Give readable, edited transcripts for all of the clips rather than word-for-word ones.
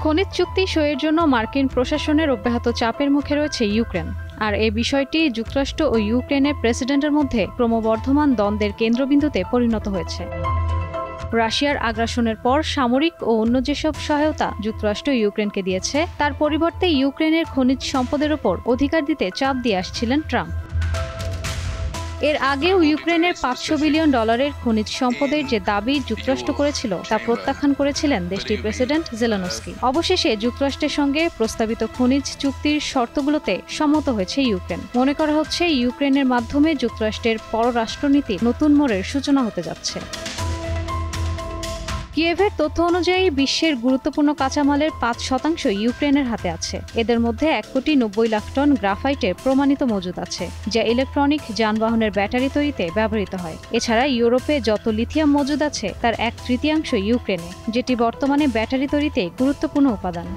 খনিজ চুক্তি সইয়ের জন্য মার্কিন প্রশাসনের অব্যাহত চাপের মুখে রয়েছে ইউক্রেন। আর এই বিষয়টি যুক্তরাষ্ট্র ও ইউক্রেনের প্রেসিডেন্টের মধ্যে ক্রমবর্ধমান দ্বন্দ্বের কেন্দ্রবিন্দুতে পরিণত হয়েছে। রাশিয়ার আগ্রাসনের পর সামরিক ও অন্য যেসব সহায়তা যুক্তরাষ্ট্র ইউক্রেনকে দিয়েছে, তার পরিবর্তে ইউক্রেনের খনিজ সম্পদের ওপর অধিকার দিতে চাপ দিয়ে আসছিলেন ট্রাম্প। এর আগেও ইউক্রেনের $500 বিলিয়ন খনিজ সম্পদের যে দাবি যুক্তরাষ্ট্র করেছিল তা প্রত্যাখ্যান করেছিলেন দেশটির প্রেসিডেন্ট জেলেনস্কি। অবশেষে যুক্তরাষ্ট্রের সঙ্গে প্রস্তাবিত খনিজ চুক্তির শর্তগুলোতে সম্মত হয়েছে ইউক্রেন। মনে করা হচ্ছে ইউক্রেনের মাধ্যমে যুক্তরাষ্ট্রের পররাষ্ট্রনীতির নতুন মোড়ের সূচনা হতে যাচ্ছে। কিয়েভের তথ্য অনুযায়ী বিশ্বের গুরুত্বপূর্ণ কাঁচামালের 5% ইউক্রেনের হাতে আছে। এদের মধ্যে 1,90,00,000 টন গ্রাফাইটের প্রমাণিত মজুদ আছে, যা ইলেকট্রনিক যানবাহনের ব্যাটারি তৈরিতে ব্যবহৃত হয়। এছাড়া ইউরোপে যত লিথিয়াম মজুদ আছে তার 1/3 ইউক্রেনে, যেটি বর্তমানে ব্যাটারি তৈরিতে গুরুত্বপূর্ণ উপাদান।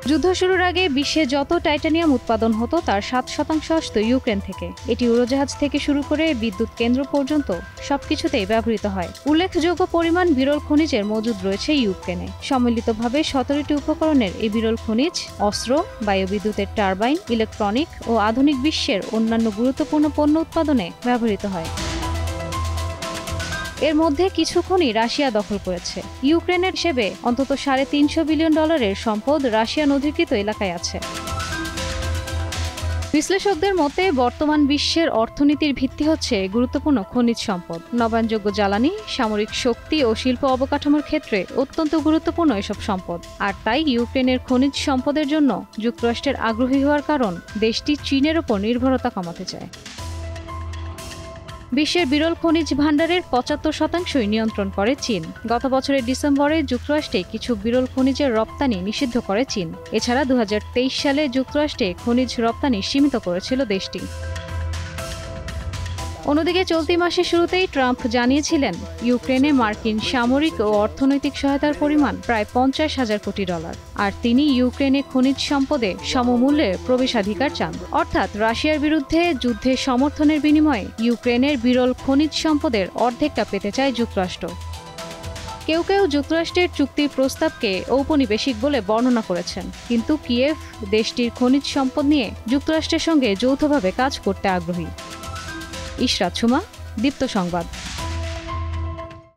যুদ্ধ শুরুর আগে বিশ্বে যত টাইটানিয়াম উৎপাদন হতো তার 7% আসত ইউক্রেন থেকে। এটি উড়োজাহাজ থেকে শুরু করে বিদ্যুৎ কেন্দ্র পর্যন্ত সবকিছুতেই ব্যবহৃত হয়। উল্লেখযোগ্য পরিমাণ বিরল খনিজের মজুদ রয়েছে ইউক্রেনে। সম্মিলিতভাবে 17টি উপকরণের এই বিরল খনিজ অস্ত্র, বায়ুবিদ্যুতের টারবাইন, ইলেকট্রনিক ও আধুনিক বিশ্বের অন্যান্য গুরুত্বপূর্ণ পণ্য উৎপাদনে ব্যবহৃত হয়। এর মধ্যে কিছু খনি রাশিয়া দখল করেছে। ইউক্রেনের হিসেবে অন্তত $350 বিলিয়ন সম্পদ রাশিয়ান অধিকৃত এলাকায় আছে। বিশ্লেষকদের মতে বর্তমান বিশ্বের অর্থনীতির ভিত্তি হচ্ছে গুরুত্বপূর্ণ খনিজ সম্পদ। নবায়নযোগ্য জ্বালানি, সামরিক শক্তি ও শিল্প অবকাঠামোর ক্ষেত্রে অত্যন্ত গুরুত্বপূর্ণ এসব সম্পদ। আর তাই ইউক্রেনের খনিজ সম্পদের জন্য যুক্তরাষ্ট্রের আগ্রহী হওয়ার কারণ দেশটি চীনের ওপর নির্ভরতা কমাতে চায়। বিশ্বের বিরল খনিজ ভাণ্ডারের 75% নিয়ন্ত্রণ করে চীন। গত বছরের ডিসেম্বরে যুক্তরাষ্ট্রে কিছু বিরল খনিজের রপ্তানি নিষিদ্ধ করে চীন। এছাড়া 2023 সালে যুক্তরাষ্ট্রে খনিজ রপ্তানি সীমিত করেছিল দেশটি। অন্যদিকে চলতি মাসের শুরুতেই ট্রাম্প জানিয়েছিলেন ইউক্রেনে মার্কিন সামরিক ও অর্থনৈতিক সহায়তার পরিমাণ প্রায় $50,000 কোটি। আর তিনি ইউক্রেনে খনিজ সম্পদে সমমূল্যের প্রবেশাধিকার চান। অর্থাৎ রাশিয়ার বিরুদ্ধে যুদ্ধে সমর্থনের বিনিময়ে ইউক্রেনের বিরল খনিজ সম্পদের অর্ধেকটা পেতে চায় যুক্তরাষ্ট্র। কেউ কেউ যুক্তরাষ্ট্রের চুক্তির প্রস্তাবকে ঔপনিবেশিক বলে বর্ণনা করেছেন, কিন্তু কিয়েভ দেশটির খনিজ সম্পদ নিয়ে যুক্তরাষ্ট্রের সঙ্গে যৌথভাবে কাজ করতে আগ্রহী। ইশরাত সুমা, দীপ্ত সংবাদ।